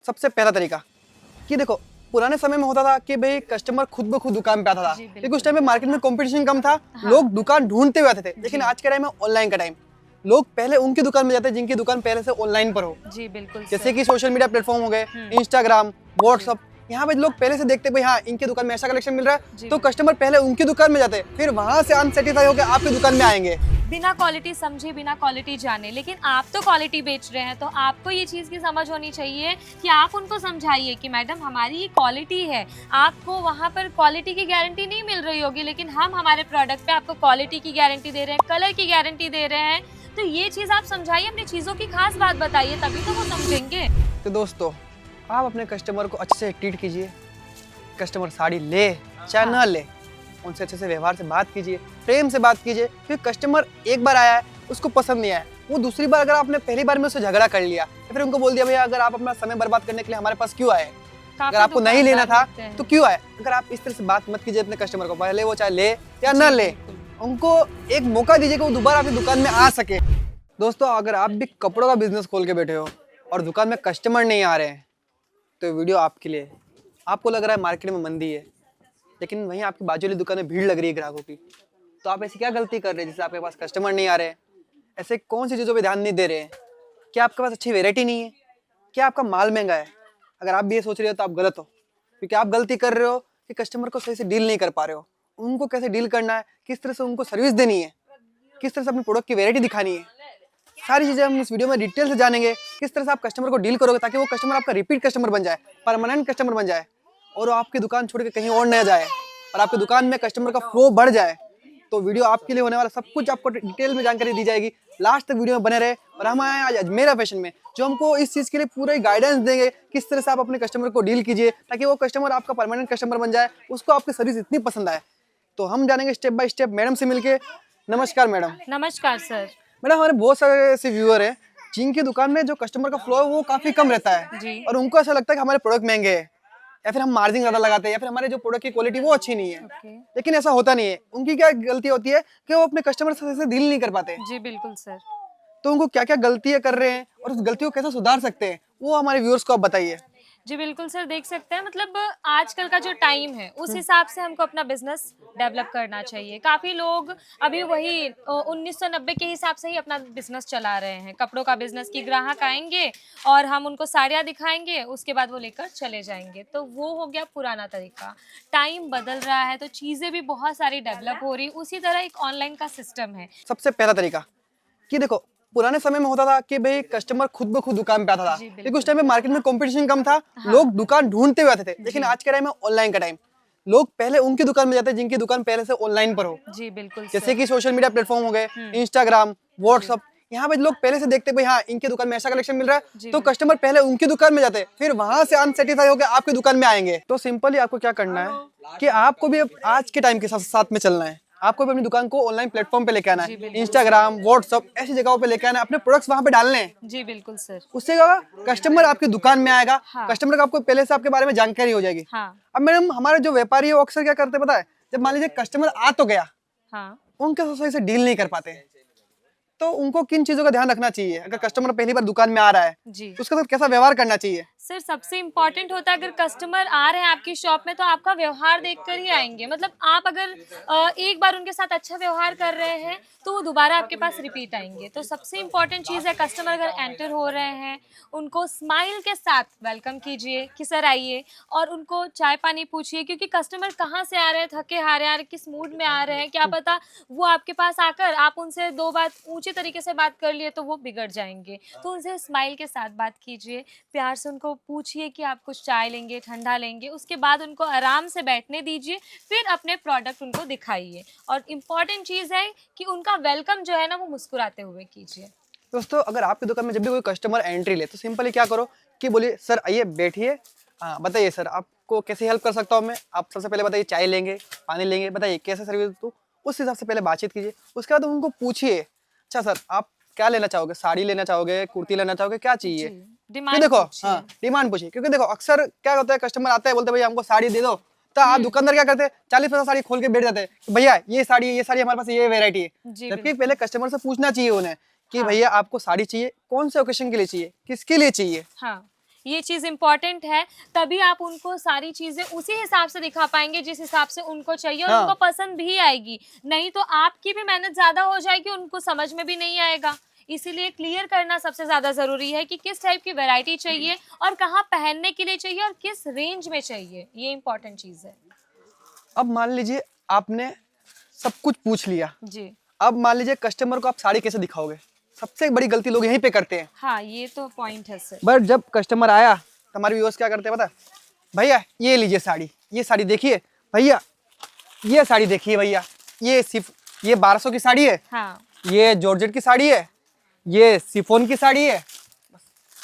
सबसे पहला तरीका कि देखो पुराने समय में होता था कि भाई कस्टमर खुद ब खुद दुकान पे आता था, क्योंकि उस टाइम में मार्केट में कंपटीशन कम था। हाँ। लोग दुकान ढूंढते हुए आते थे। लेकिन आज के टाइम में ऑनलाइन का टाइम, लोग पहले उनकी दुकान में जाते हैं जिनकी दुकान पहले से ऑनलाइन पर हो। जी बिल्कुल जैसे सर। कि सोशल मीडिया प्लेटफॉर्म हो गए, इंस्टाग्राम, व्हाट्सअप। यहाँ पे लोग पहले से देखते हैं भाई हाँ इनकी दुकान में ऐसा कलेक्शन मिल रहा है, जी तो बिल्कुल। कस्टमर पहले उनकी दुकान में जाते हैं, फिर वहां से अनसेटिस्फाई होकर आपकी दुकान में आएंगे। बिना क्वालिटी समझे, बिना क्वालिटी जाने, लेकिन आप तो क्वालिटी बेच रहे हैं, तो आपको ये चीज़ की समझ होनी चाहिए कि आप उनको समझाइए कि मैडम हमारी ये क्वालिटी है। आपको वहाँ पर क्वालिटी की गारंटी नहीं मिल रही होगी, लेकिन हम हमारे प्रोडक्ट पे आपको क्वालिटी की गारंटी दे रहे हैं, कलर की गारंटी दे रहे हैं। तो ये चीज़ आप समझाइए, अपनी चीज़ों की खास बात बताइए, तभी तो वो समझेंगे। तो दोस्तों आप अपने कस्टमर को अच्छे से ट्रीट कीजिए। कस्टमर साड़ी ले चाहे ना ले, उनसे अच्छे से व्यवहार से बात कीजिए, प्रेम से बात कीजिए। क्योंकि कस्टमर एक बार आया है, उसको पसंद नहीं आया, वो दूसरी बार अगर आपने पहली बार में उससे झगड़ा कर लिया या फिर उनको बोल दिया भैया अगर आप अपना समय बर्बाद करने के लिए हमारे पास क्यों आए, अगर आपको नहीं लेना था तो क्यों आए। अगर आप इस तरह से बात मत कीजिए अपने कस्टमर को, पहले वो चाहे ले या ना ले, उनको एक मौका दीजिए कि वो दोबारा आपकी दुकान में आ सके। दोस्तों अगर आप भी कपड़ों का बिजनेस खोल के बैठे हो और दुकान में कस्टमर नहीं आ रहे हैं, तो वीडियो आपके लिए। आपको लग रहा है मार्केट में मंदी है, लेकिन वहीं आपकी बाजू वाली दुकान में भीड़ लग रही है ग्राहकों की, तो आप ऐसी क्या गलती कर रहे हैं जिससे आपके पास कस्टमर नहीं आ रहे हैं? ऐसे कौन सी चीज़ों पे ध्यान नहीं दे रहे हैं? क्या आपके पास अच्छी वैरायटी नहीं है? क्या आपका माल महंगा है? अगर आप भी ये सोच रहे हो तो आप गलत हो, क्योंकि आप गलती कर रहे हो कि कस्टमर को सही से डील नहीं कर पा रहे हो। उनको कैसे डील करना है, किस तरह से उनको सर्विस देनी है, किस तरह से अपने प्रोडक्ट की वैरायटी दिखानी है, सारी चीज़ें हम इस वीडियो में डिटेल से जानेंगे। किस तरह से आप कस्टमर को डील करोगे ताकि वो कस्टमर आपका रिपीट कस्टमर बन जाए, परमानेंट कस्टमर बन जाए, और वो आपकी दुकान छोड़ के कहीं और न जाए और आपकी दुकान में कस्टमर का फ्लो बढ़ जाए। तो वीडियो आपके लिए होने वाला, सब कुछ आपको डिटेल में जानकारी दी जाएगी। लास्ट तक वीडियो में बने रहे। और हम आए आज अजमेरा फैशन में, जो हमको इस चीज़ के लिए पूरा गाइडेंस देंगे किस तरह से आप अपने कस्टमर को डील कीजिए ताकि वो कस्टमर आपका परमानेंट कस्टमर बन जाए, उसको आपकी सर्विस इतनी पसंद आए। तो हम जानेंगे स्टेप बाय स्टेप मैडम से मिलके। नमस्कार मैडम। नमस्कार सर। मैडम हमारे बहुत सारे ऐसे व्यूअर हैं जिनकी दुकान में जो कस्टमर का फ्लो है वो काफ़ी कम रहता है, जी। और उनको ऐसा लगता है कि हमारे प्रोडक्ट महंगे हैं या फिर हम मार्जिन ज़्यादा लगाते हैं या फिर हमारे जो प्रोडक्ट की क्वालिटी वो अच्छी नहीं है। ओके। लेकिन ऐसा होता नहीं है। उनकी क्या गलती होती है कि वो अपने कस्टमर से डील नहीं कर पाते। जी बिल्कुल सर। तो उनको क्या क्या गलतियां कर रहे हैं और उस गलतियों को कैसे सुधार सकते हैं, वो हमारे व्यूअर्स को आप बताइए। जी बिल्कुल सर, देख सकते हैं मतलब आजकल का जो टाइम है उस हिसाब से हमको अपना बिजनेस डेवलप करना चाहिए। काफ़ी लोग अभी वही 1990 के हिसाब से ही अपना बिजनेस चला रहे हैं। कपड़ों का बिजनेस की ग्राहक आएंगे और हम उनको साड़ियाँ दिखाएंगे, उसके बाद वो लेकर चले जाएंगे, तो वो हो गया पुराना तरीका। टाइम बदल रहा है तो चीज़ें भी बहुत सारी डेवलप हो रही, उसी तरह एक ऑनलाइन का सिस्टम है। सबसे पहला तरीका कि देखो पुराने समय में होता था कि भाई कस्टमर खुद ब खुद दुकान पे आता था, जी क्योंकि उस टाइम में मार्केट में कंपटीशन कम था। हाँ। लोग दुकान ढूंढते हुए आते थे। लेकिन आज के टाइम में ऑनलाइन का टाइम, लोग पहले उनकी दुकान में जाते हैं जिनकी दुकान पहले से ऑनलाइन पर हो। जी बिल्कुल जैसे सर। कि सोशल मीडिया प्लेटफॉर्म हो गए, इंस्टाग्राम, व्हाट्सअप। यहाँ पे लोग पहले से देखते हैं भाई हाँ इनकी दुकान में ऐसा कलेक्शन मिल रहा है, जी तो कस्टमर पहले उनकी दुकान में जाते हैं, फिर वहां से अनसेटिस्फाई होकर आपकी दुकान में आएंगे। तो सिंपली आपको क्या करना है कि आपको भी अब आज के टाइम के साथ साथ में चलना है। आपको भी अपनी दुकान को ऑनलाइन प्लेटफॉर्म पे लेके आना जी है, बिल्कुल। इंस्टाग्राम, व्हाट्सअप ऐसी जगहों पे लेके आना है, अपने प्रोडक्ट्स वहां पे डालने हैं। जी बिल्कुल सर। उससे क्या होगा, कस्टमर आपकी दुकान में आएगा, हाँ। कस्टमर को आपको पहले से आपके बारे में जानकारी हो जाएगी। हाँ। अब मैडम हमारे जो व्यापारी है वो अक्सर क्या करते हैं पता है, जब मान लीजिए कस्टमर आ तो गया, हाँ। उनके साथ सही से डील नहीं कर पाते। तो उनको किन चीजों का ध्यान रखना चाहिए अगर कस्टमर पहली बार दुकान में आ रहा है, जी तो उसके साथ कैसा व्यवहार करना चाहिए? सर, सबसे इम्पोर्टेंट होता है अगर कस्टमर आ रहे हैं आपकी शॉप में तो आपका व्यवहार देखकर ही आएंगे। मतलब आप अगर एक बार उनके साथ अच्छा व्यवहार कर रहे हैं तो वो दोबारा आपके पास रिपीट आएंगे। तो सबसे इम्पोर्टेंट चीज़ है, कस्टमर अगर एंटर हो रहे हैं उनको स्माइल के साथ वेलकम कीजिए कि सर आइए, और उनको चाय पानी पूछिए, क्योंकि कस्टमर कहाँ से आ रहे हैं, थके हारे आ रहे हैं, किस मूड में आ रहे हैं, क्या पता वो आपके पास आकर आप उनसे दो बात ऊंचे तरीके से बात कर लिए तो वो बिगड़ जाएंगे। तो उनसे स्माइल के साथ बात कीजिए, प्यार से उनको पूछिए कि आप कुछ चाय लेंगे, ठंडा लेंगे, उसके बाद उनको आराम से बैठने दीजिए, फिर अपने प्रोडक्ट उनको दिखाइए। और इम्पॉर्टेंट चीज़ है कि उनका वेलकम जो है ना वो मुस्कुराते हुए कीजिए। दोस्तों अगर आपकी दुकान में जब भी कोई कस्टमर एंट्री ले तो सिंपली क्या करो कि बोलिए सर आइए बैठिए, हाँ बताइए सर आपको कैसे हेल्प कर सकता हूँ मैं। आप सबसे पहले बताइए चाय लेंगे, पानी लेंगे, बताइए कैसे सर्विस दूँ, उस हिसाब से पहले बातचीत कीजिए। उसके बाद उनको पूछिए अच्छा सर आप क्या लेना चाहोगे, साड़ी लेना चाहोगे, कुर्ती लेना चाहोगे, क्या चाहिए। जी, फिर डिमांड देखो पूछिए। हाँ डिमांड पूछिए, क्योंकि देखो अक्सर क्या होता है कस्टमर आता है बोलते हैं भैया हमको साड़ी दे दो, तो आप दुकानदार क्या करते हैं 40-50 साड़ी खोल के बैठ जाते हैं कि भैया ये साड़ी हमारे पास ये वेरायटी है। जी जबकि बिल्कुल। पहले कस्टमर से पूछना चाहिए उन्हें कि हाँ। भैया आपको साड़ी चाहिए, कौन से ओकेशन के लिए चाहिए, किसके लिए चाहिए। हाँ, ये चीज़ इम्पोर्टेंट है, तभी आप उनको सारी चीज़ें उसी हिसाब से दिखा पाएंगे जिस हिसाब से उनको चाहिए और हाँ। उनको पसंद भी आएगी। नहीं तो आपकी भी मेहनत ज़्यादा हो जाएगी, उनको समझ में भी नहीं आएगा। इसीलिए क्लियर करना सबसे ज़्यादा ज़रूरी है कि किस टाइप की वैरायटी चाहिए और कहाँ पहनने के लिए चाहिए और किस रेंज में चाहिए, ये इम्पोर्टेंट चीज़ है। अब मान लीजिए आपने सब कुछ पूछ लिया, जी अब मान लीजिए कस्टमर को आप साड़ी कैसे दिखाओगे? सबसे बड़ी गलती लोग यहीं पे करते हैं। हाँ, ये तो पॉइंट है सर। बट जब कस्टमर आया तो हमारे व्यूअर्स क्या करते हैं पता है? भैया ये लीजिए साड़ी, ये साड़ी देखिए भैया, ये साड़ी देखिए भैया, ये सिर्फ ये 1200 की साड़ी है, हाँ, ये जॉर्जेट की साड़ी है, ये शिफॉन की साड़ी है।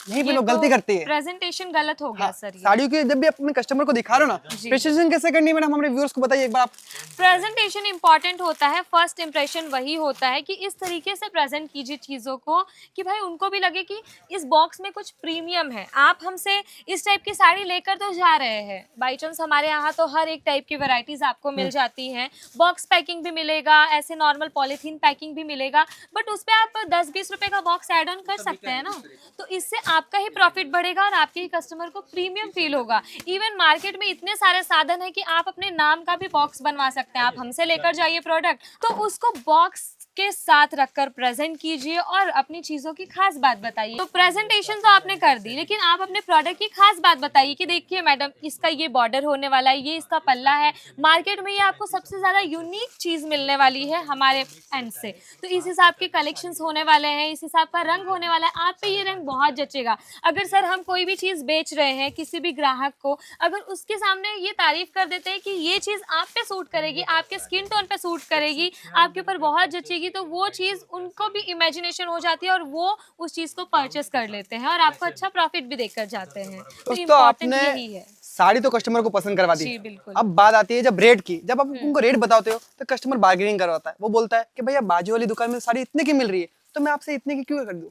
यहीं पे ये लोग गलती करते हैं। प्रेजेंटेशन गलत हो गया हाँ, सर। ये साड़ियों की जब भी अपने कस्टमर को दिखा रहे हो ना, जी। प्रेजेंटेशन कैसे करनी है मैडम, हमारे व्यूअर्स को बताइए एक बार आप। प्रेजेंटेशन इंपॉर्टेंट होता है, फर्स्ट इंप्रेशन वही होता है कि इस तरीके से प्रेजेंट कीजिए चीज़ों को कि भाई उनको भी लगे कि इस बॉक्स में कुछ प्रीमियम है। आप हमसे इस टाइप की साड़ी लेकर तो जा रहे हैं, बाई चांस हमारे यहाँ तो हर एक टाइप की वैरायटीज़ आपको मिल जाती हैं। बॉक्स पैकिंग भी मिलेगा, ऐसे नॉर्मल पॉलीथीन पैकिंग भी मिलेगा, बट उस पर आप 10-20 रुपए का बॉक्स ऐड ऑन कर सकते हैं ना, तो इससे आपका ही प्रॉफिट बढ़ेगा और आपके ही कस्टमर को प्रीमियम फील होगा। इवन मार्केट में इतने सारे साधन है कि आप अपने नाम का भी बॉक्स बनवा सकते हैं। आप हमसे लेकर जाइए प्रोडक्ट, तो उसको बॉक्स के साथ रखकर प्रेजेंट कीजिए और अपनी चीजों की खास बात बताइए। तो प्रेजेंटेशन तो आपने कर दी, लेकिन आप अपने प्रोडक्ट की खास बात बताइए कि देखिए मैडम, इसका ये बॉर्डर होने वाला है, ये इसका पल्ला है, मार्केट में ये आपको सबसे ज्यादा यूनिक चीज मिलने वाली है हमारे एंड से। तो इस हिसाब के कलेक्शंस होने वाले हैं, इस हिसाब का रंग होने वाला है, आप पे ये रंग बहुत जचेगा। अगर सर हम कोई भी चीज बेच रहे हैं किसी भी ग्राहक को, अगर उसके सामने ये तारीफ कर देते हैं कि ये चीज आप पे सूट करेगी, आपके स्किन टोन पे सूट करेगी, आपके ऊपर बहुत जचेगी, तो वो चीज उनको भी इमेजिनेशन हो जाती है और वो उस चीज को परचेस कर लेते हैं और आपको अच्छा प्रॉफिट भी देकर जाते हैं। तो दोस्तों इम्पोर्टेंट आपने यही है। साड़ी तो कस्टमर को पसंद करवा दी, जी बिल्कुल। अब बात आती है जब रेट की। जब आप उनको रेट बताते हो तो कस्टमर बार्गेनिंग करवाता है, वो बोलता है कि भैया बाजू वाली दुकान में साड़ी इतने की मिल रही है तो मैं आपसे इतने की क्यों कर दूं।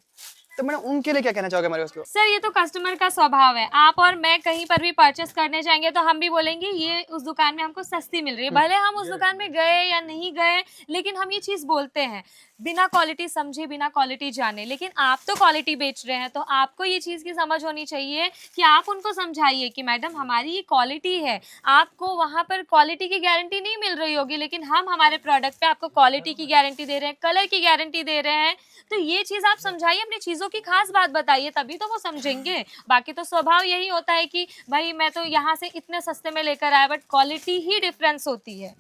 तो मैंने उनके लिए क्या कहना चाहोगे हमारे उसको? सर ये तो कस्टमर का स्वभाव है। आप और मैं कहीं पर भी परचेस करने जाएंगे तो हम भी बोलेंगे ये उस दुकान में हमको सस्ती मिल रही है, भले हम उस दुकान में गए या नहीं गए, लेकिन हम ये चीज बोलते हैं बिना क्वालिटी समझे, बिना क्वालिटी जाने। लेकिन आप तो क्वालिटी बेच रहे हैं, तो आपको ये चीज़ की समझ होनी चाहिए कि आप उनको समझाइए कि मैडम हमारी ये क्वालिटी है। आपको वहाँ पर क्वालिटी की गारंटी नहीं मिल रही होगी, लेकिन हम हमारे प्रोडक्ट पे आपको क्वालिटी की गारंटी दे रहे हैं, कलर की गारंटी दे रहे हैं। तो ये चीज़ आप समझाइए, अपनी चीज़ों की खास बात बताइए, तभी तो वो समझेंगे। बाकी तो स्वभाव यही होता है कि भाई मैं तो यहाँ से इतने सस्ते में लेकर आया, बट क्वालिटी ही डिफरेंस होती है।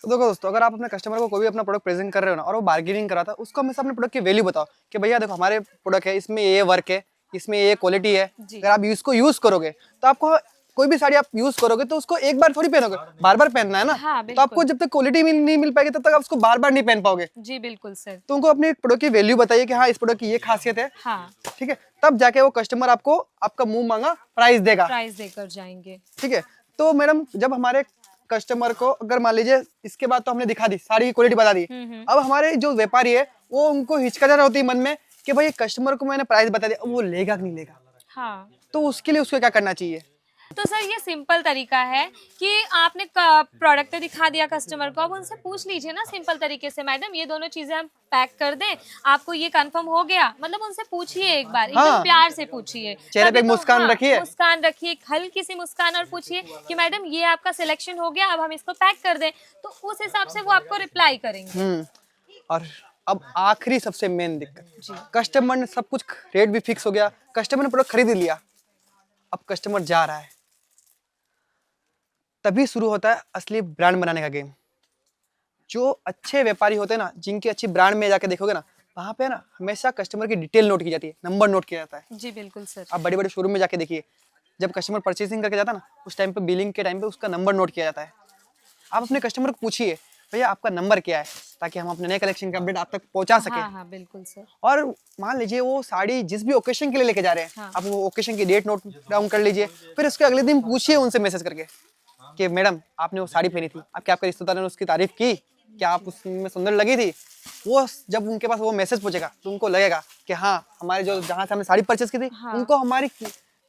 तो देखो दोस्तों, अगर आप अपने कस्टमर को कोई भी अपना प्रोडक्ट प्रेजेंट कर रहे हो ना और वो बार्गेनिंग कराता है, उसको हमेशा अपने प्रोडक्ट की वैल्यू बताओ कि भैया देखो हमारे प्रोडक्ट है, इसमें ये वर्क है, इसमें ये क्वालिटी है। जी। अगर आप इसको यूज करोगे तो आपको कोई भी साड़ी आप यूज करोगे तो उसको एक बार थोड़ी पहनोगे, बार बार पहनना है ना। हाँ, तो आपको जब तक क्वालिटी नहीं मिल पाएगी तब तक आप उसको बार बार नहीं पहन पाओगे। जी बिल्कुल सर। तो उनको अपने प्रोडक्ट की वैल्यू बताइए कि हाँ इस प्रोडक्ट की ये खासियत है, हाँ, ठीक है, तब जाके वो कस्टमर आपको आपका मुंह मांगा प्राइस देगा। प्राइस देकर जाएंगे। ठीक है। तो मैडम जब हमारे कस्टमर को, अगर मान लीजिए इसके बाद तो हमने दिखा दी साड़ी की क्वालिटी बता दी, अब हमारे जो व्यापारी है वो उनको हिचकिचाहट होती है मन में कि भाई कस्टमर को मैंने प्राइस बता दिया, अब वो लेगा कि नहीं लेगा। हाँ, तो उसके लिए उसको क्या करना चाहिए? तो सर ये सिंपल तरीका है कि आपने प्रोडक्ट तो दिखा दिया कस्टमर को, अब उनसे पूछ लीजिए ना सिंपल तरीके से, मैडम ये दोनों चीजें हम पैक कर दें, आपको ये कंफर्म हो गया? मतलब उनसे पूछिए एक बार, एकदम हाँ। प्यार से पूछिए, चेहरे पे तभी एक मुस्कान रखिए। मुस्कान रखिए, एक हल्की सी मुस्कान, और पूछिए कि मैडम ये आपका सिलेक्शन हो गया, अब हम इसको पैक कर दें, तो उस हिसाब से वो आपको रिप्लाई करेंगे। और अब आखिरी सबसे मेन दिक्कत, कस्टमर ने सब कुछ रेट भी फिक्स हो गया, कस्टमर ने प्रोडक्ट खरीद लिया, अब कस्टमर जा रहा है, तभी शुरू होता है असली ब्रांड बनाने का गेम। जो अच्छे व्यापारी होते हैं ना, जिनकी अच्छी ब्रांड में जाके देखोगे ना, वहाँ पे ना हमेशा कस्टमर की डिटेल नोट की जाती है, नंबर नोट किया जाता है। जी बिल्कुल सर। आप बड़े बड़े शोरूम में जाके देखिए, जब कस्टमर परचेसिंग करके जाता है ना, उस टाइम पे बिलिंग के टाइम पे उसका नंबर नोट किया जाता है। आप अपने कस्टमर को पूछिए भैया आपका नंबर क्या है, ताकि हम अपने नए कलेक्शन का अपडेट आप तक पहुंचा सके। हाँ हाँ बिल्कुल सर। और मान लीजिए वो साड़ी जिस भी ओकेशन के लिए लेके जा रहे हैं, हाँ। आप वो ओकेशन की डेट नोट डाउन कर लीजिए, फिर उसके अगले दिन पूछिए उनसे मैसेज करके कि मैडम आपने वो साड़ी पहनी थी, अब क्या आपके रिश्तेदार ने उसकी तारीफ की, क्या आप उसमें सुंदर लगी थी? वो जब उनके पास वो मैसेज पहुंचेगा तो उनको लगेगा कि हाँ हमारे जो जहाँ से हमने साड़ी परचेज की थी, हाँ। उनको हमारी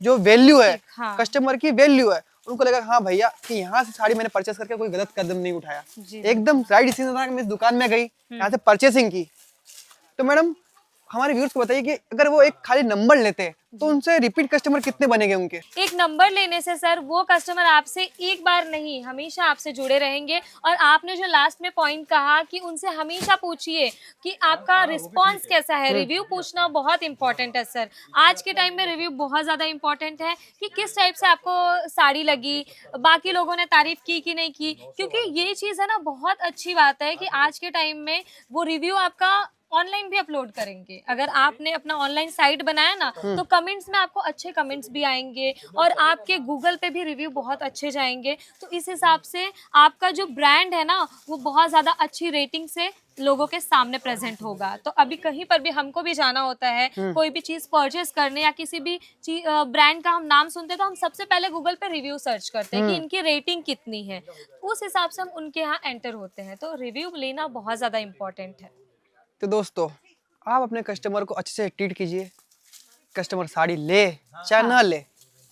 जो वैल्यू है, हाँ। कस्टमर की वैल्यू है, उनको लगेगा हाँ भैया कि यहाँ से साड़ी मैंने परचेज करके कोई गलत कदम नहीं उठाया, जी। एकदम राइट डिसीजन था कि मैं इस दुकान में गई, यहाँ से परचेसिंग की। तो मैडम हमारे व्यूअर्स को बताइए कि अगर वो एक खाली नंबर लेते हैं तो उनसे रिपीट कस्टमर कितने बनेंगे उनके? एक नंबर लेने से सर वो कस्टमर आपसे एक बार नहीं हमेशा आपसे जुड़े रहेंगे। और आपने जो लास्ट में पॉइंट कहा कि उनसे हमेशा पूछिए कि आपका रिस्पांस कैसा है। रिव्यू पूछना बहुत इंपॉर्टेंट है सर। आज के टाइम में रिव्यू बहुत ज़्यादा इंपॉर्टेंट है कि किस टाइप से आपको साड़ी लगी, बाकी लोगों ने तारीफ की कि नहीं की। क्योंकि ये चीज़ है ना, बहुत अच्छी बात है कि आज के टाइम में वो रिव्यू आपका ऑनलाइन भी अपलोड करेंगे। अगर आपने अपना ऑनलाइन साइट बनाया ना, तो कमेंट्स में आपको अच्छे कमेंट्स भी आएंगे और आपके गूगल पे भी रिव्यू बहुत अच्छे जाएंगे। तो इस हिसाब से आपका जो ब्रांड है ना, वो बहुत ज़्यादा अच्छी रेटिंग से लोगों के सामने प्रेजेंट होगा। तो अभी कहीं पर भी हमको भी जाना होता है, कोई भी चीज़ परचेस करने या किसी भी ब्रांड का हम नाम सुनते हैं तो हम सबसे पहले गूगल पे रिव्यू सर्च करते हैं कि इनकी रेटिंग कितनी है। उस हिसाब से हम उनके यहाँ एंटर होते हैं। तो रिव्यू लेना बहुत ज़्यादा इंपॉर्टेंट है। तो दोस्तों, आप अपने कस्टमर को अच्छे से ट्रीट कीजिए। कस्टमर साड़ी ले चाहे ना ले,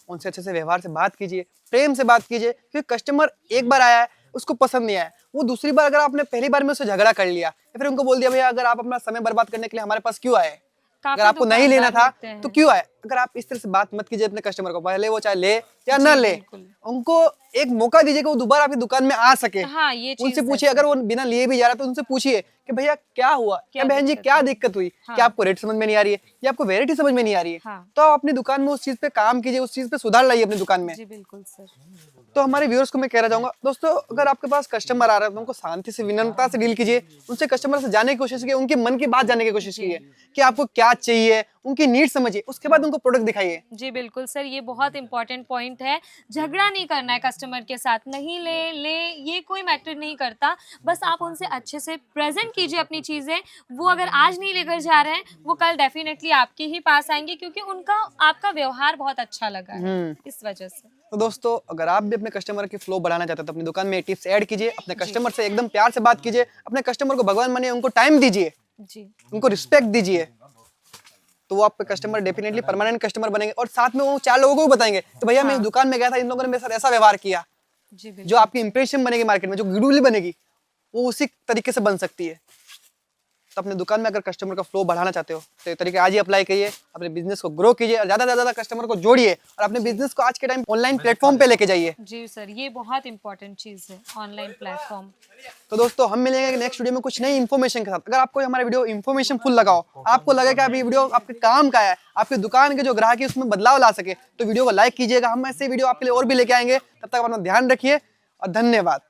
उनसे अच्छे से व्यवहार से बात कीजिए, प्रेम से बात कीजिए। क्योंकि कस्टमर एक बार आया है, उसको पसंद नहीं आया, वो दूसरी बार अगर आपने पहली बार में उससे झगड़ा कर लिया या फिर उनको बोल दिया भैया अगर आप अपना समय बर्बाद करने के लिए हमारे पास क्यों आए, अगर काफी आपको नहीं लेना था होते हैं। तो क्यों आए। अगर आप इस तरह से बात मत कीजिए अपने कस्टमर को, पहले वो चाहे ले या ना ले, बिल्कुल। उनको एक मौका दीजिए कि वो दोबारा आपकी दुकान में आ सके। हाँ, ये चीज़ उनसे है पूछिए, सर। अगर वो बिना लिए भी जा रहा है तो उनसे पूछिए कि भैया क्या हुआ, क्या या बहन जी दिक्कत क्या है? दिक्कत हुई, हाँ। क्या आपको रेट समझ में नहीं आ रही है या आपको वेरायटी समझ में नहीं आ रही है। हाँ। तो आप अपनी दुकान में उस चीज पे काम कीजिए, उस चीज पे सुधार लाइए अपनी दुकान में। जी बिल्कुल सर। तो हमारे व्यूअर्स को मैं कहना चाहूंगा दोस्तों, अगर आपके पास कस्टमर आ रहा है तो उनको शांति से विनम्रता से डील कीजिए। उनसे कस्टमर से जानने की कोशिश कीजिए, उनके मन की बात जानने की कोशिश कीजिए कि आपको क्या चाहिए, उनकी नीड समझिए, उसके बाद उनको प्रोडक्ट दिखाइए। जी बिल्कुल सर, ये बहुत इंपॉर्टेंट पॉइंट है। झगड़ा नहीं करना है कस्टमर के साथ, नहीं ले ले ये कोई मैटर नहीं करता। बस आप उनसे अच्छे से प्रेजेंट कीजिए अपनी चीज़ें। वो अगर आज नहीं लेकर जा रहे हैं, वो कल डेफिनेटली आपके ही पास आएंगे, क्योंकि उनका आपका व्यवहार बहुत अच्छा लगा है इस वजह से। तो दोस्तों, अगर आप भी अपने कस्टमर की फ्लो बढ़ाना चाहते हैं तो अपनी दुकान में टिप्स ऐड कीजिए, अपने कस्टमर से एकदम प्यार से बात कीजिए, अपने कस्टमर को भगवान मानिए, उनको टाइम दीजिए, जी उनको रिस्पेक्ट दीजिए। तो वो आपके कस्टमर डेफिनेटली परमानेंट कस्टमर बनेंगे और साथ में वो 4 लोगों को भी बताएंगे कि भैया मैं इस दुकान में गया था, इन लोगों ने मेरे साथ ऐसा व्यवहार किया। जी जो बिल्कुल। आपकी इंप्रेशन बनेगी मार्केट में, जो गुडविल बनेगी, वो उसी तरीके से बन सकती है। तो अपने दुकान में अगर कस्टमर का फ्लो बढ़ाना चाहते हो तो ये तरीके आज ही अप्लाई करिए, अपने बिजनेस को ग्रो कीजिए और ज्यादा से ज्यादा कस्टमर को जोड़िए और अपने बिजनेस को आज के टाइम ऑनलाइन प्लेटफॉर्म पे लेके जाइए। जी सर, ये बहुत इंपॉर्टेंट चीज़ है ऑनलाइन प्लेटफॉर्म। तो दोस्तों, हम मिलेंगे नेक्स्ट वीडियो में कुछ नई इन्फॉर्मेशन के साथ। अगर आपको हमारा वीडियो इन्फॉर्मेशन फुल लगा हो, आपको लगे कि अभी वीडियो आपके काम का है, आपकी दुकान के जो ग्राहक है उसमें बदलाव ला सके, तो वीडियो को लाइक कीजिएगा। हम ऐसे वीडियो आपके लिए और भी लेके आएंगे। तब तक अपना ध्यान रखिए और धन्यवाद।